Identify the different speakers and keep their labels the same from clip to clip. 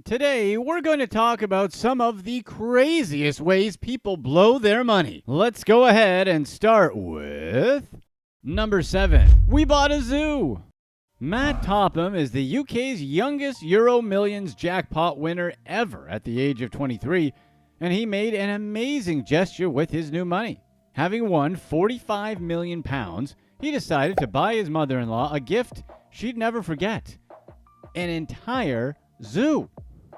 Speaker 1: Today, we're going to talk about some of the craziest ways people blow their money. Let's go ahead and start with number 7. We bought a zoo. Matt Topham is the UK's youngest EuroMillions jackpot winner ever at the age of 23, and he made an amazing gesture with his new money. Having won £45 million, he decided to buy his mother-in-law a gift she'd never forget: an entire zoo.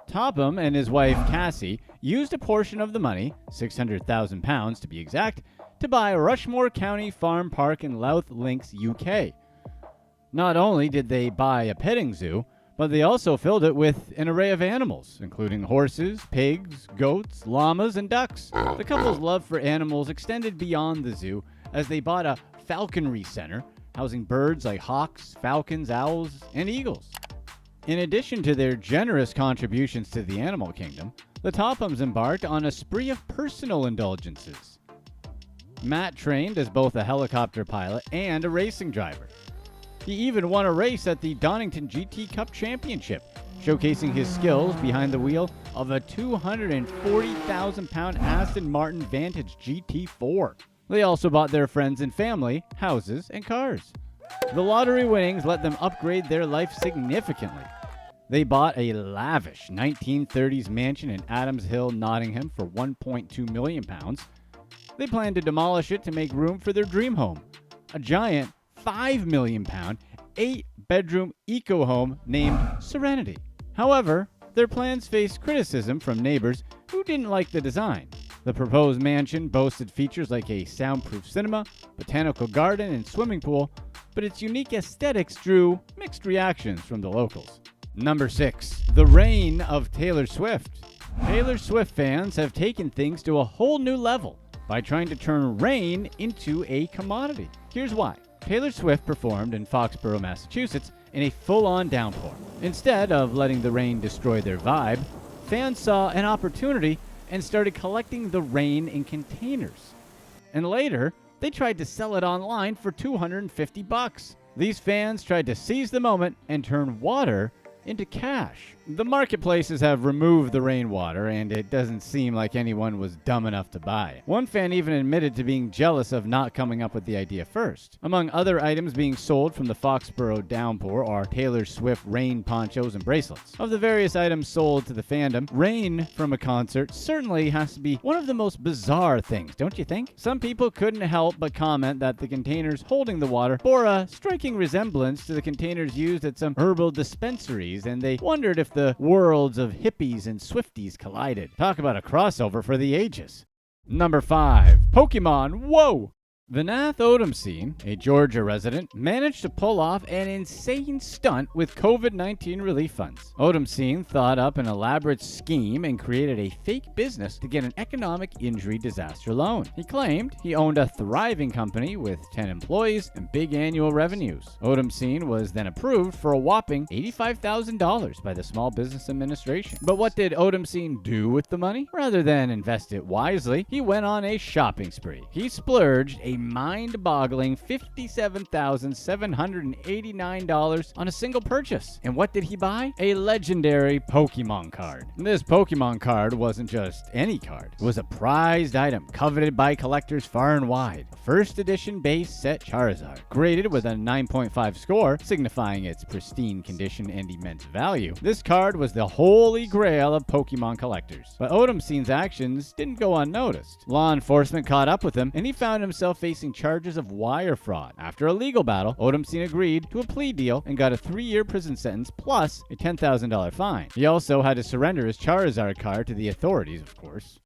Speaker 1: Topham and his wife Cassie used a portion of the money, £600,000 to be exact, to buy Rushmore County Farm Park in Louth Links, UK. Not only did they buy a petting zoo, but they also filled it with an array of animals, including horses, pigs, goats, llamas, and ducks. The couple's love for animals extended beyond the zoo, as they bought a falconry center, housing birds like hawks, falcons, owls, and eagles. In addition to their generous contributions to the animal kingdom, the Tophams embarked on a spree of personal indulgences. Matt trained as both a helicopter pilot and a racing driver. He even won a race at the Donington GT Cup Championship, showcasing his skills behind the wheel of a £240,000 Aston Martin Vantage GT4. They also bought their friends and family houses and cars. The lottery winnings let them upgrade their life significantly. They bought a lavish 1930s mansion in Adams Hill, Nottingham for £1.2 million. They plan to demolish it to make room for their dream home, a giant £5 million, 8-bedroom eco-home named Serenity. However, their plans faced criticism from neighbors who didn't like the design. The proposed mansion boasted features like a soundproof cinema, botanical garden, and swimming pool, but its unique aesthetics drew mixed reactions from the locals. Number 6. The reign of Taylor Swift. Taylor Swift fans have taken things to a whole new level by trying to turn rain into a commodity. Here's why. Taylor Swift performed in Foxborough, Massachusetts in a full-on downpour. Instead of letting the rain destroy their vibe, fans saw an opportunity and started collecting the rain in containers. And later, they tried to sell it online for $250. These fans tried to seize the moment and turn water into cash. The marketplaces have removed the rainwater, and it doesn't seem like anyone was dumb enough to buy it. One fan even admitted to being jealous of not coming up with the idea first. Among other items being sold from the Foxborough downpour are Taylor Swift rain ponchos and bracelets. Of the various items sold to the fandom, rain from a concert certainly has to be one of the most bizarre things, don't you think? Some people couldn't help but comment that the containers holding the water bore a striking resemblance to the containers used at some herbal dispensaries, and they wondered if the worlds of hippies and Swifties collided. Talk about a crossover for the ages. Number 5. Pokemon. Whoa! Vinath Oudomsine, a Georgia resident, managed to pull off an insane stunt with COVID-19 relief funds. Oudomsine thought up an elaborate scheme and created a fake business to get an economic injury disaster loan. He claimed he owned a thriving company with 10 employees and big annual revenues. Oudomsine was then approved for a whopping $85,000 by the Small Business Administration. But what did Oudomsine do with the money? Rather than invest it wisely, he went on a shopping spree. He splurged a mind-boggling $57,789 on a single purchase. And what did he buy? A legendary Pokemon card. This Pokemon card wasn't just any card. It was a prized item coveted by collectors far and wide. A first edition base set Charizard, graded with a 9.5 score, signifying its pristine condition and immense value. This card was the holy grail of Pokemon collectors. But Oudomsine's actions didn't go unnoticed. Law enforcement caught up with him, and he found himself facing charges of wire fraud. After a legal battle, Oudomsine agreed to a plea deal and got a 3-year prison sentence plus a $10,000 fine. He also had to surrender his Charizard card to the authorities, of course.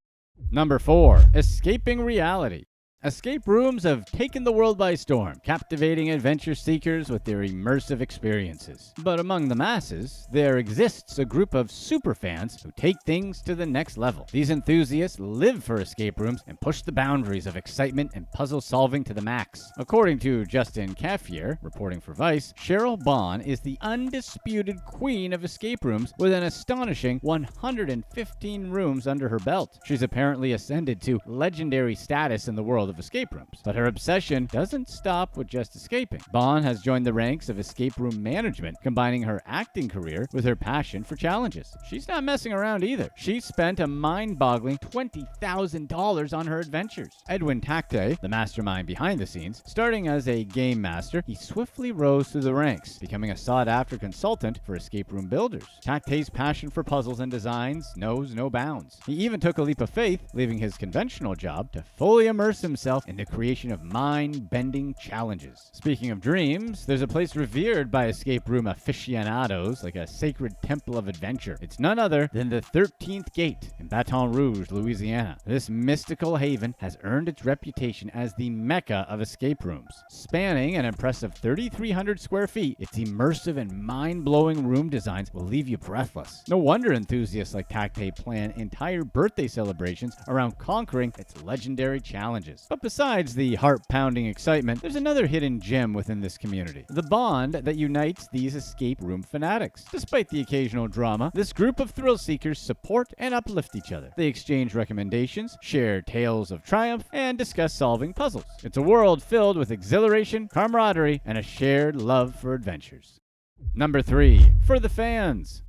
Speaker 1: Number 4. Escaping reality. Escape rooms have taken the world by storm, captivating adventure seekers with their immersive experiences. But among the masses, there exists a group of superfans who take things to the next level. These enthusiasts live for escape rooms and push the boundaries of excitement and puzzle solving to the max. According to Justin Caffier, reporting for Vice, Cheryl Bond is the undisputed queen of escape rooms with an astonishing 115 rooms under her belt. She's apparently ascended to legendary status in the world world of escape rooms. But her obsession doesn't stop with just escaping. Bond has joined the ranks of escape room management, combining her acting career with her passion for challenges. She's not messing around either. She spent a mind-boggling $20,000 on her adventures. Edwin Takte, the mastermind behind the scenes, starting as a game master, he swiftly rose through the ranks, becoming a sought-after consultant for escape room builders. Takte's passion for puzzles and designs knows no bounds. He even took a leap of faith, leaving his conventional job to fully immerse himself in the creation of mind-bending challenges. Speaking of dreams, there's a place revered by escape room aficionados like a sacred temple of adventure. It's none other than the 13th Gate in Baton Rouge, Louisiana. This mystical haven has earned its reputation as the mecca of escape rooms. Spanning an impressive 3,300 square feet, its immersive and mind-blowing room designs will leave you breathless. No wonder enthusiasts like Takte plan entire birthday celebrations around conquering its legendary challenges. But besides the heart-pounding excitement, there's another hidden gem within this community: the bond that unites these escape room fanatics. Despite the occasional drama, this group of thrill-seekers support and uplift each other. They exchange recommendations, share tales of triumph, and discuss solving puzzles. It's a world filled with exhilaration, camaraderie, and a shared love for adventures. Number 3. For the fans.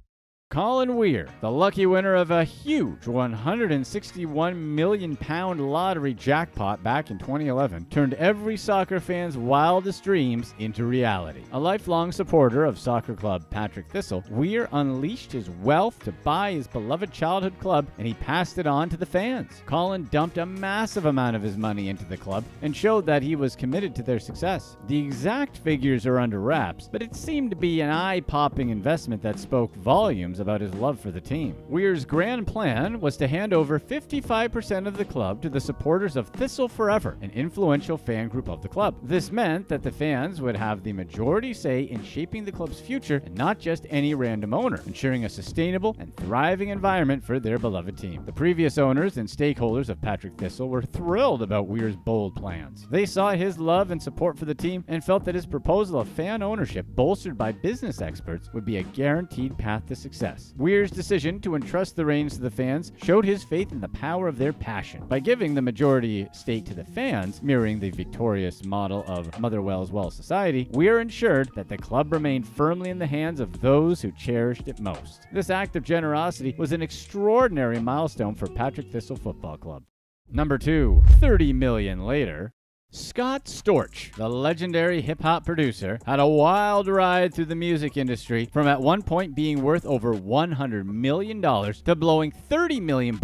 Speaker 1: Colin Weir, the lucky winner of a huge £161 million lottery jackpot back in 2011, turned every soccer fan's wildest dreams into reality. A lifelong supporter of soccer club Patrick Thistle, Weir unleashed his wealth to buy his beloved childhood club, and he passed it on to the fans. Colin dumped a massive amount of his money into the club and showed that he was committed to their success. The exact figures are under wraps, but it seemed to be an eye-popping investment that spoke volumes about his love for the team. Weir's grand plan was to hand over 55% of the club to the supporters of Thistle Forever, an influential fan group of the club. This meant that the fans would have the majority say in shaping the club's future and not just any random owner, ensuring a sustainable and thriving environment for their beloved team. The previous owners and stakeholders of Patrick Thistle were thrilled about Weir's bold plans. They saw his love and support for the team and felt that his proposal of fan ownership, bolstered by business experts, would be a guaranteed path to success. Weir's decision to entrust the reins to the fans showed his faith in the power of their passion. By giving the majority stake to the fans, mirroring the victorious model of Motherwell's Well Society, Weir ensured that the club remained firmly in the hands of those who cherished it most. This act of generosity was an extraordinary milestone for Patrick Thistle Football Club. Number 2. 30 million later. Scott Storch, the legendary hip-hop producer, had a wild ride through the music industry, from at one point being worth over $100 million to blowing $30 million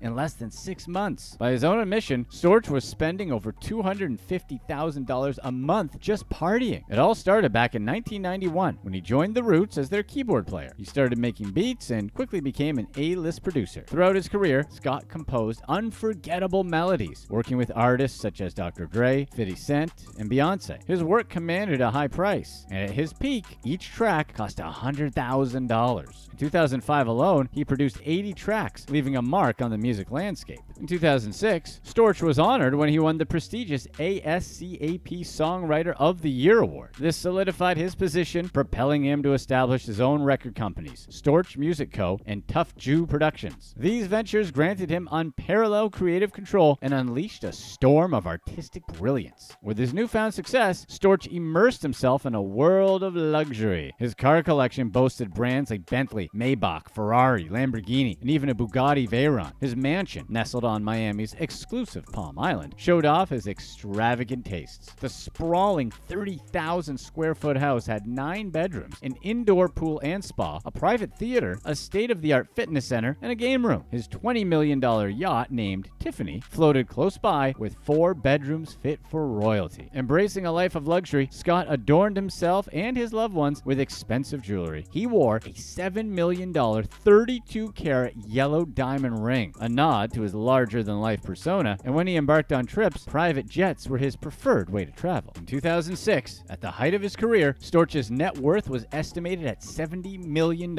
Speaker 1: in less than 6 months. By his own admission, Storch was spending over $250,000 a month just partying. It all started back in 1991 when he joined The Roots as their keyboard player. He started making beats and quickly became an A-list producer. Throughout his career, Scott composed unforgettable melodies, working with artists such as Dr. Dre, 50 Cent, and Beyonce. His work commanded a high price, and at his peak, each track cost $100,000. In 2005 alone, he produced 80 tracks, leaving a mark on the music landscape. In 2006, Storch was honored when he won the prestigious ASCAP Songwriter of the Year award. This solidified his position, propelling him to establish his own record companies, Storch Music Co. and Tough Jew Productions. These ventures granted him unparalleled creative control and unleashed a storm of artistic brilliance. With his newfound success, Storch immersed himself in a world of luxury. His car collection boasted brands like Bentley, Maybach, Ferrari, Lamborghini, and even a Bugatti Veyron. His mansion, nestled on Miami's exclusive Palm Island, showed off his extravagant tastes. The sprawling 30,000 square foot house had 9 bedrooms, an indoor pool and spa, a private theater, a state-of-the-art fitness center, and a game room. His $20 million yacht named Tiffany floated close by with 4 bedrooms fit for royalty. Embracing a life of luxury, Scott adorned himself and his loved ones with expensive jewelry. He wore a $7 million 32-carat yellow diamond ring, a nod to his larger-than-life persona, and when he embarked on trips, private jets were his preferred way to travel. In 2006, at the height of his career, Storch's net worth was estimated at $70 million.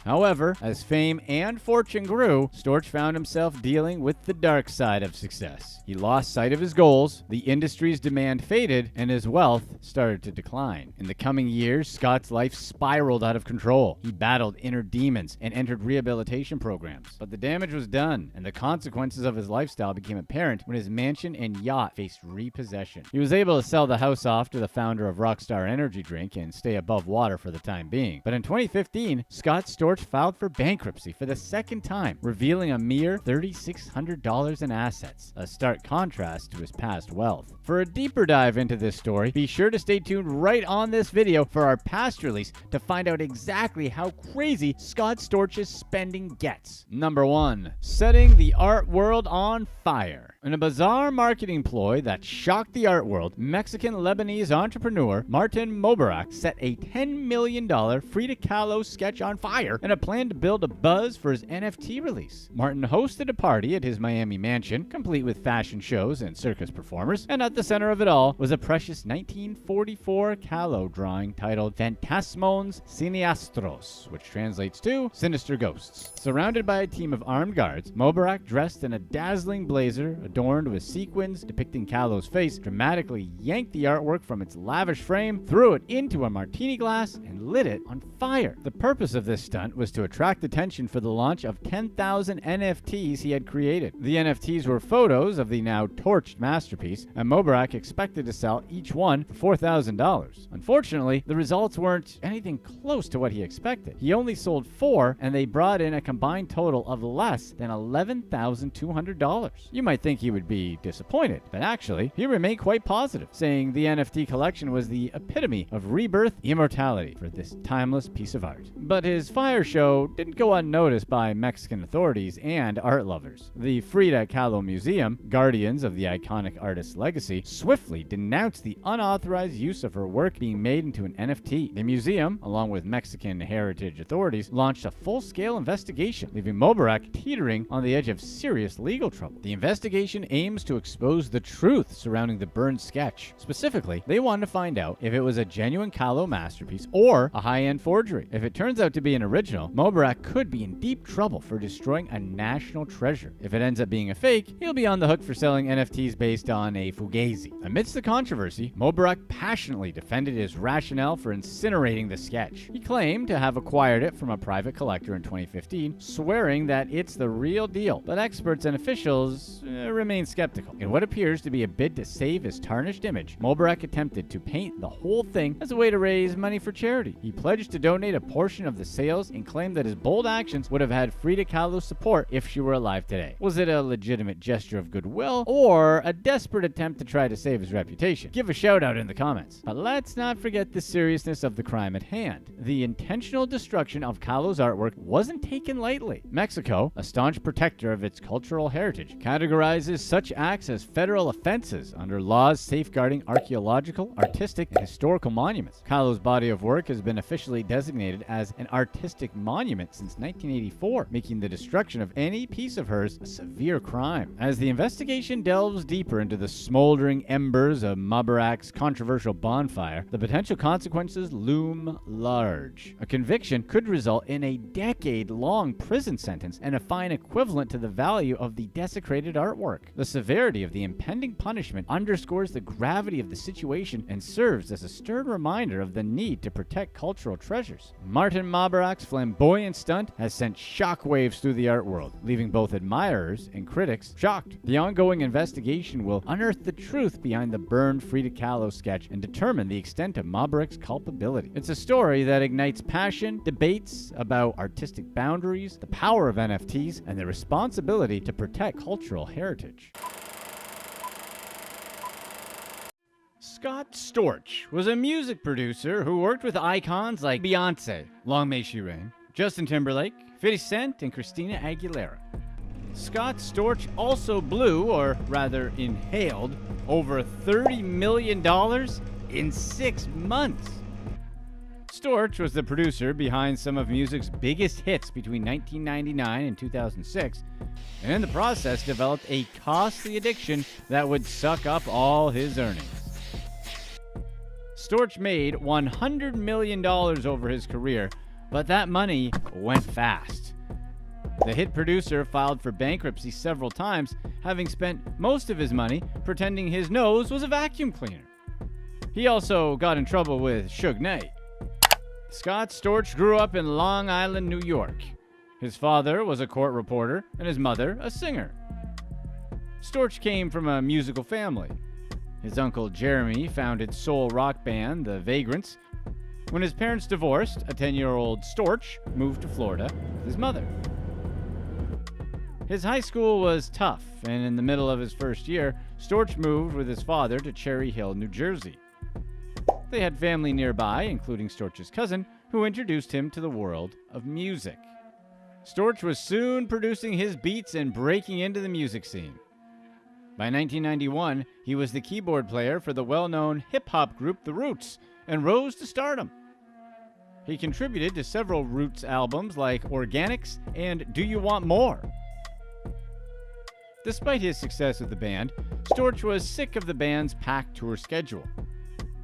Speaker 1: However, as fame and fortune grew, Storch found himself dealing with the dark side of success. He lost sight of his goals, the industry's demand faded and his wealth started to decline. In the coming years, Scott's life spiraled out of control. He battled inner demons and entered rehabilitation programs. But the damage was done, and the consequences of his lifestyle became apparent when his mansion and yacht faced repossession. He was able to sell the house off to the founder of Rockstar Energy Drink and stay above water for the time being. But in 2015, Scott Storch filed for bankruptcy for the second time, revealing a mere $3,600 in assets, a stark contrast to his past wealth. For a deeper dive into this story, be sure to stay tuned right on this video for our past release to find out exactly how crazy Scott Storch's spending gets. Number 1. Setting the art world on fire. In a bizarre marketing ploy that shocked the art world, Mexican-Lebanese entrepreneur Martin Mobarak set a $10 million Frida Kahlo sketch on fire in a plan to build a buzz for his NFT release. Martin hosted a party at his Miami mansion, complete with fashion shows and circus performers, and at the center of it all was a precious 1944 Kahlo drawing titled Fantasmons Siniastros, which translates to Sinister Ghosts. Surrounded by a team of armed guards, Mobarak, dressed in a dazzling blazer adorned with sequins depicting Kahlo's face, dramatically yanked the artwork from its lavish frame, threw it into a martini glass, and lit it on fire. The purpose of this stunt was to attract attention for the launch of 10,000 NFTs he had created. The NFTs were photos of the now torched masterpiece, and Mobarak expected to sell each one for $4,000. Unfortunately, the results weren't anything close to what he expected. He only sold 4, and they brought in a combined total of less than $11,200. You might think he would be disappointed, but actually, he remained quite positive, saying the NFT collection was the epitome of rebirth immortality for this timeless piece of art. But his fire show didn't go unnoticed by Mexican authorities and art lovers. The Frida Kahlo Museum, guardians of the iconic artist's legacy, swiftly denounced the unauthorized use of her work being made into an NFT. The museum, along with Mexican heritage authorities, launched a full-scale investigation, leaving Mobarak teetering on the edge of serious legal trouble. The investigation aims to expose the truth surrounding the burned sketch. Specifically, they wanted to find out if it was a genuine Kahlo masterpiece or a high-end forgery. If it turns out to be an original, Mobarak could be in deep trouble for destroying a national treasure. If it ends up being a fake, he'll be on the hook for selling NFTs based on a fugazi. Amidst the controversy, Mobarak passionately defended his rationale for incinerating the sketch. He claimed to have acquired it from a private collector in 2015, swearing that it's the real deal, but experts and officials remain skeptical. In what appears to be a bid to save his tarnished image, Mobarak attempted to paint the whole thing as a way to raise money for charity. He pledged to donate a portion of the sales and claimed that his bold actions would have had Frida Kahlo's support if she were alive today. Was it a legitimate gesture of goodwill or a desperate attempt to try to save his reputation? Give a shout out in the comments. But let's not forget the seriousness of the crime at hand. The intentional destruction of Kahlo's artwork wasn't taken lightly. Mexico, a staunch protector of its cultural heritage, categorizes such acts as federal offenses under laws safeguarding archaeological, artistic, and historical monuments. Kahlo's body of work has been officially designated as an artistic monument since 1984, making the destruction of any piece of hers a severe crime. As the investigation delves deeper into the smoldering embers of Mobarak's controversial bonfire, the potential consequences loom large. A conviction could result in a decade-long prison sentence and a fine equivalent to the value of the desecrated artwork. The severity of the impending punishment underscores the gravity of the situation and serves as a stern reminder of the need to protect cultural treasures. Martin Mobarak's flamboyant stunt has sent shockwaves through the art world, leaving both admirers and critics shocked. The ongoing investigation will unearth the truth behind the burned Frida Kahlo sketch and determine the extent of Mobarak's culpability. It's a story that ignites passion, debates about artistic boundaries, the power of NFTs, and the responsibility to protect cultural heritage. Scott Storch was a music producer who worked with icons like Beyoncé, long may she reign, Justin Timberlake, 50 Cent, and Christina Aguilera. Scott Storch also blew, or rather inhaled, over $30 million in 6 months. Storch was the producer behind some of music's biggest hits between 1999 and 2006, and in the process developed a costly addiction that would suck up all his earnings. Storch made $100 million over his career, but that money went fast. The hit producer filed for bankruptcy several times, having spent most of his money pretending his nose was a vacuum cleaner. He also got in trouble with Suge Knight. Scott Storch grew up in Long Island, New York. His father was a court reporter and his mother a singer. Storch came from a musical family. His uncle Jeremy founded soul rock band The Vagrants. When his parents divorced, a 10-year-old Storch moved to Florida with his mother. His high school was tough, and in the middle of his first year, Storch moved with his father to Cherry Hill, New Jersey. They had family nearby, including Storch's cousin, who introduced him to the world of music. Storch was soon producing his beats and breaking into the music scene. By 1991, he was the keyboard player for the well-known hip-hop group The Roots and rose to stardom. He contributed to several Roots albums like Organics and Do You Want More? Despite his success with the band, Storch was sick of the band's packed tour schedule.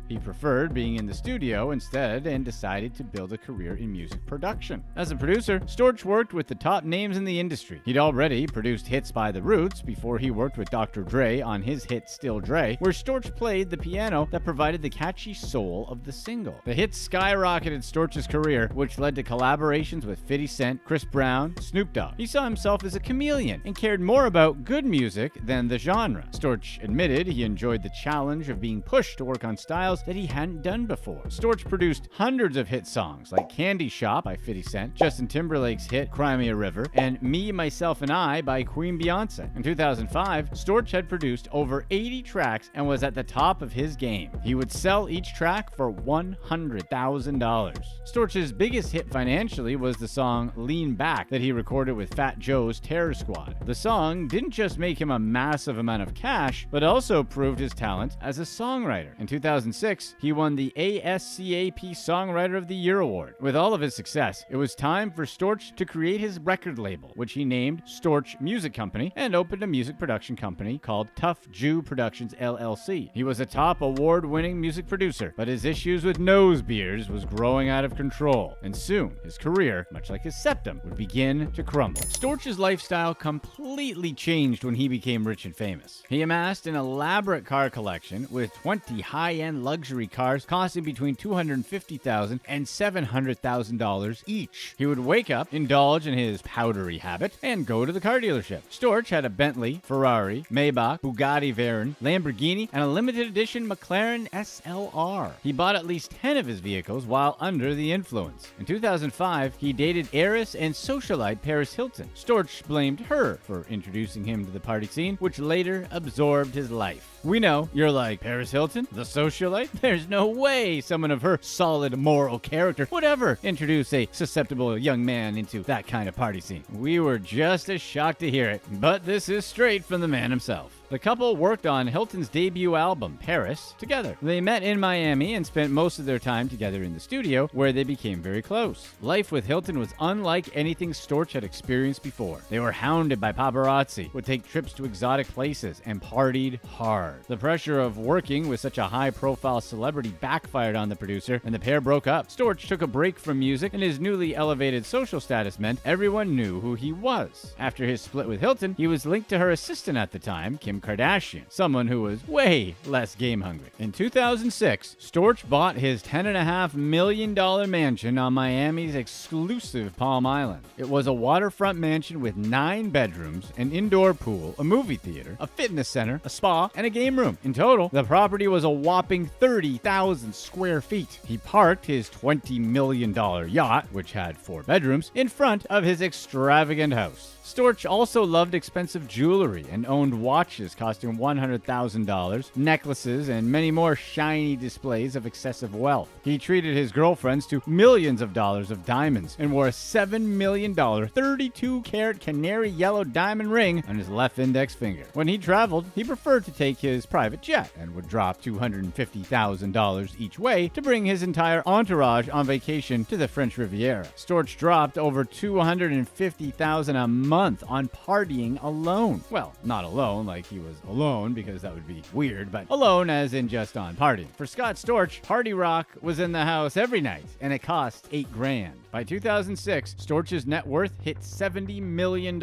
Speaker 1: He preferred being in the studio instead and decided to build a career in music production. As a producer, Storch worked with the top names in the industry. He'd already produced hits by The Roots before he worked with Dr. Dre on his hit Still Dre, where Storch played the piano that provided the catchy soul of the single. The hit skyrocketed Storch's career, which led to collaborations with 50 Cent, Chris Brown, Snoop Dogg. He saw himself as a chameleon and cared more about good music than the genre. Storch admitted he enjoyed the challenge of being pushed to work on styles that he hadn't done before. Storch produced hundreds of hit songs like Candy Shop by 50 Cent, Justin Timberlake's hit Cry Me a River, and Me, Myself, and I by Queen Beyonce. In 2005, Storch had produced over 80 tracks and was at the top of his game. He would sell each track for $100,000. Storch's biggest hit financially was the song Lean Back that he recorded with Fat Joe's Terror Squad. The song didn't just make him a massive amount of cash, but also proved his talent as a songwriter. In 2006, he won the ASCAP Songwriter of the Year award. With all of his success, it was time for Storch to create his record label, which he named Storch Music Company, and opened a music production company called Tough Jew Productions LLC. He was a top award-winning music producer, but his issues with nose beards was growing out of control, and soon his career, much like his septum, would begin to crumble. Storch's lifestyle completely changed when he became rich and famous. He amassed an elaborate car collection with 20 high-end luxury cars costing between $250,000 and $700,000 each. He would wake up, indulge in his powdery habit, and go to the car dealership. Storch had a Bentley, Ferrari, Maybach, Bugatti Veyron, Lamborghini, and a limited edition McLaren SLR. He bought at least 10 of his vehicles while under the influence. In 2005, he dated heiress and socialite Paris Hilton. Storch blamed her for introducing him to the party scene, which later absorbed his life. We know, you're like, Paris Hilton, the socialite? There's no way someone of her solid moral character would ever introduce a susceptible young man into that kind of party scene. We were just as shocked to hear it, but this is straight from the man himself. The couple worked on Hilton's debut album, Paris, together. They met in Miami and spent most of their time together in the studio, where they became very close. Life with Hilton was unlike anything Storch had experienced before. They were hounded by paparazzi, would take trips to exotic places, and partied hard. The pressure of working with such a high-profile celebrity backfired on the producer, and the pair broke up. Storch took a break from music, and his newly elevated social status meant everyone knew who he was. After his split with Hilton, he was linked to her assistant at the time, Kim Kardashian, someone who was way less game hungry. In 2006, Storch bought his $10.5 million mansion on Miami's exclusive Palm Island. It was a waterfront mansion with 9 bedrooms, an indoor pool, a movie theater, a fitness center, a spa, and a game room. In total, the property was a whopping 30,000 square feet. He parked his $20 million yacht, which had 4 bedrooms, in front of his extravagant house. Storch also loved expensive jewelry and owned watches costing $100,000, necklaces, and many more shiny displays of excessive wealth. He treated his girlfriends to millions of dollars of diamonds and wore a $7 million 32-carat canary yellow diamond ring on his left index finger. When he traveled, he preferred to take his private jet and would drop $250,000 each way to bring his entire entourage on vacation to the French Riviera. Storch dropped over $250,000 a month month on partying alone. Well, not alone like he was alone, because that would be weird, but alone as in just on partying. For Scott Storch, party rock was in the house every night, and it cost $8,000. By 2006, Storch's net worth hit $70 million.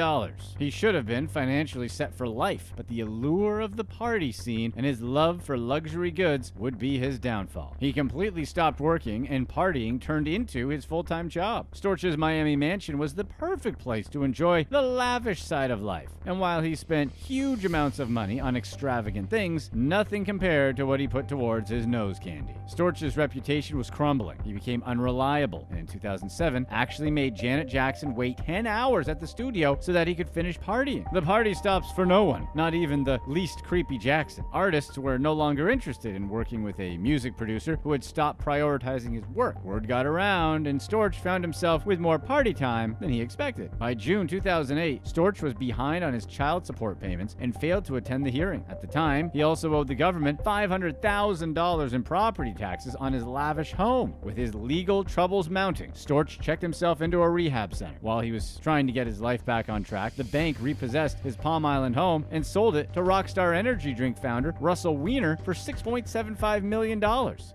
Speaker 1: He should have been financially set for life, but the allure of the party scene and his love for luxury goods would be his downfall. He completely stopped working, and partying turned into his full-time job. Storch's Miami mansion was the perfect place to enjoy the lavish side of life, and while he spent huge amounts of money on extravagant things, nothing compared to what he put towards his nose candy. Storch's reputation was crumbling. He became unreliable, and in 2007 actually made Janet Jackson wait 10 hours at the studio so that he could finish partying. The party stops for no one, not even the least creepy Jackson. Artists were no longer interested in working with a music producer who had stopped prioritizing his work. Word got around, and Storch found himself with more party time than he expected. By June 2008, Storch was behind on his child support payments and failed to attend the hearing. At the time, he also owed the government $500,000 in property taxes on his lavish home. With his legal troubles mounting, Storch checked himself into a rehab center. While he was trying to get his life back on track, the bank repossessed his Palm Island home and sold it to Rockstar energy drink founder Russell Weiner for $6.75 million,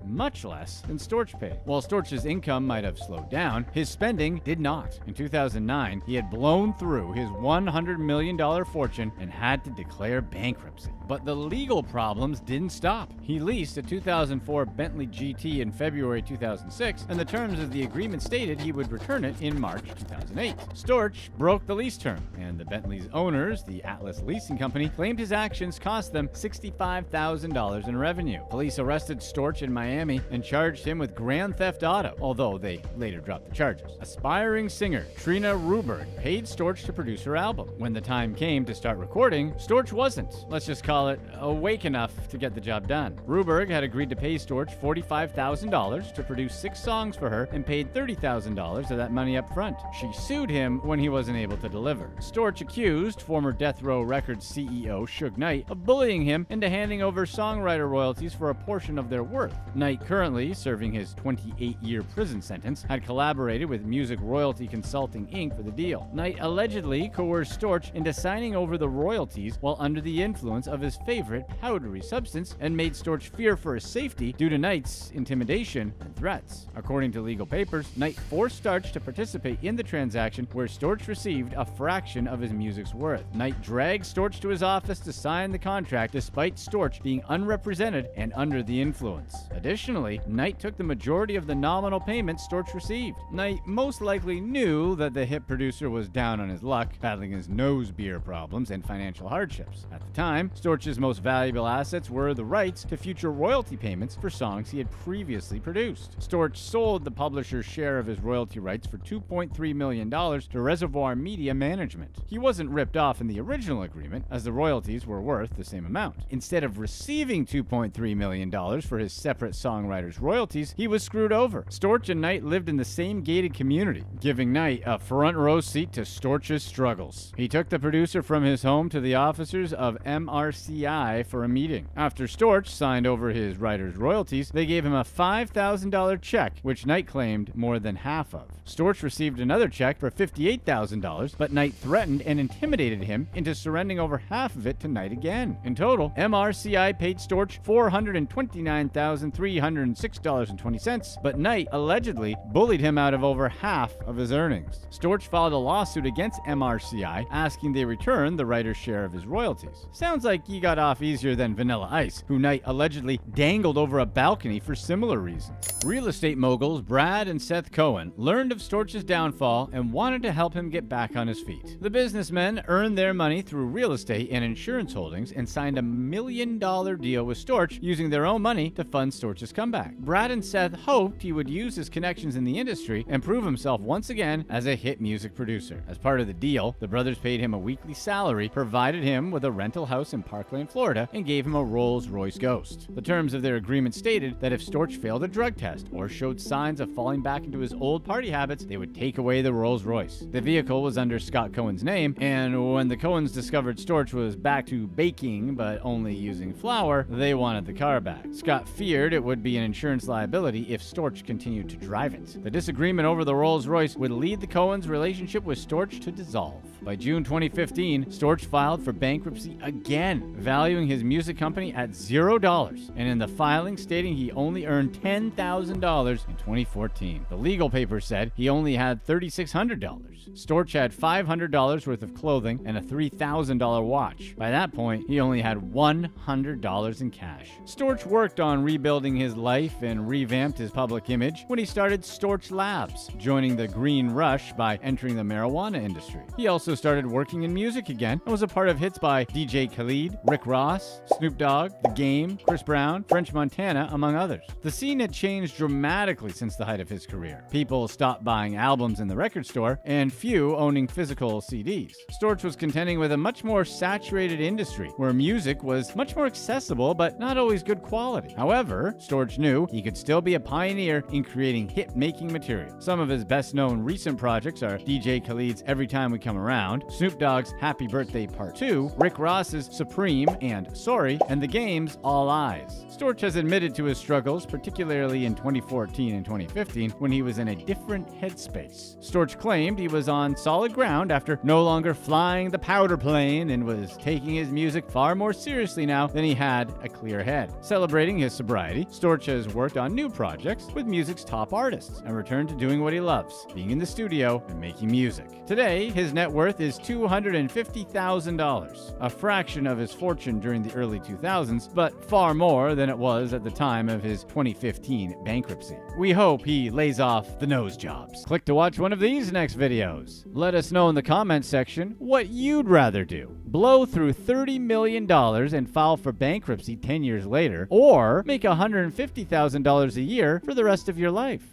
Speaker 1: much less than Storch paid. While Storch's income might have slowed down, his spending did not. In 2009, he had blown through his $100 million fortune and had to declare bankruptcy. But the legal problems didn't stop. He leased a 2004 Bentley GT in February 2006, and the terms of the agreement stated he would return it in March 2008. Storch broke the lease term, and the Bentley's owners, the Atlas Leasing Company, claimed his actions cost them $65,000 in revenue. Police arrested Storch in Miami and charged him with grand theft auto, although they later dropped the charges. Aspiring singer Trina Ruberg paid Storch to produce her album. When the time came to start recording, Storch wasn't, let's just call it, awake enough to get the job done. Ruberg had agreed to pay Storch $45,000 to produce 6 songs for her and paid $30,000 of that money up front. She sued him when he wasn't able to deliver. Storch accused former Death Row Records CEO Suge Knight of bullying him into handing over songwriter royalties for a portion of their worth. Knight, currently serving his 28-year prison sentence, had collaborated with Music Royalty Consulting Inc. for the deal. Knight allegedly coerced Storch into signing over the royalties while under the influence of his favorite powdery substance, and made Storch fear for his safety due to Knight's intimidation and threats. According to legal papers, Knight forced Storch to participate in the transaction, where Storch received a fraction of his music's worth. Knight dragged Storch to his office to sign the contract despite Storch being unrepresented and under the influence. Additionally, Knight took the majority of the nominal payments Storch received. Knight most likely knew that the hit producer was down on his luck, battling his nose beer problems and financial hardships. At the time, Storch's most valuable assets were the rights to future royalty payments for songs he had previously produced. Storch sold the publisher's share of his royalty rights for $2.3 million to Reservoir Media Management. He wasn't ripped off in the original agreement, as the royalties were worth the same amount. Instead of receiving $2.3 million for his separate songwriter's royalties, he was screwed over. Storch and Knight lived in the same gated community, giving Knight a front row seat to Storch's struggles. He took the producer from his home to the officers of MRCI for a meeting. After Storch signed over his writer's royalties, they gave him a $5,000 check, which Knight claimed more than half of. Storch received another check for $58,000, but Knight threatened and intimidated him into surrendering over half of it to Knight again. In total, MRCI paid Storch $429,306.20, but Knight allegedly bullied him out of over half of his earnings. Storch filed a lawsuit against MRCI, asking they return the writer's share of his royalties. Sounds like he got off easier than Vanilla Ice, who Knight allegedly dangled over a balcony for similar reasons. Real estate moguls Brad and Seth Cohen learned of Storch's downfall and wanted to help him get back on his feet. The businessmen earned their money through real estate and insurance holdings and signed $1 million deal with Storch, using their own money to fund Storch's comeback. Brad and Seth hoped he would use his connections in the industry and prove himself once again as a hit music producer. As part of the deal, the brothers paid him a weekly salary, provided him with a rental house in Parkland, Florida, and gave him a Rolls-Royce Ghost. The terms of their agreement stated that if Storch failed a drug test or showed signs of falling back into his old party habits, they would take away the Rolls-Royce. The vehicle was under Scott Cohen's name, and when the Cohens discovered Storch was back to baking but only using flour, they wanted the car back. Scott feared it would be an insurance liability if Storch continued to drive it. The disagreement over the Rolls-Royce would lead the Cohens' relationship with Storch to disaster. solve. By June 2015, Storch filed for bankruptcy again, valuing his music company at $0, and in the filing stating he only earned $10,000 in 2014. The legal papers said he only had $3,600. Storch had $500 worth of clothing and a $3,000 watch. By that point, he only had $100 in cash. Storch worked on rebuilding his life and revamped his public image when he started Storch Labs, joining the green rush by entering the marijuana industry. He also started working in music again and was a part of hits by DJ Khaled, Rick Ross, Snoop Dogg, The Game, Chris Brown, French Montana, among others. The scene had changed dramatically since the height of his career. People stopped buying albums in the record store, and few owning physical CDs. Storch was contending with a much more saturated industry, where music was much more accessible but not always good quality. However, Storch knew he could still be a pioneer in creating hit-making material. Some of his best-known recent projects are DJ Khaled's Every Time We Come Around, Snoop Dogg's Happy Birthday Part 2, Rick Ross's Supreme and Sorry, and The Game's All Eyes. Storch has admitted to his struggles, particularly in 2014 and 2015, when he was in a different headspace. Storch claimed he was on solid ground after no longer flying the powder plane and was taking his music far more seriously now than he had a clear head. Celebrating his sobriety, Storch has worked on new projects with music's top artists and returned to doing what he loves, being in the studio and making music. Today, his net worth is $250,000, a fraction of his fortune during the early 2000s, but far more than it was at the time of his 2015 bankruptcy. We hope he lays off the nose jobs. Click to watch one of these next videos. Let us know in the comments section what you'd rather do. Blow through $30 million and file for bankruptcy 10 years later, or make $150,000 a year for the rest of your life.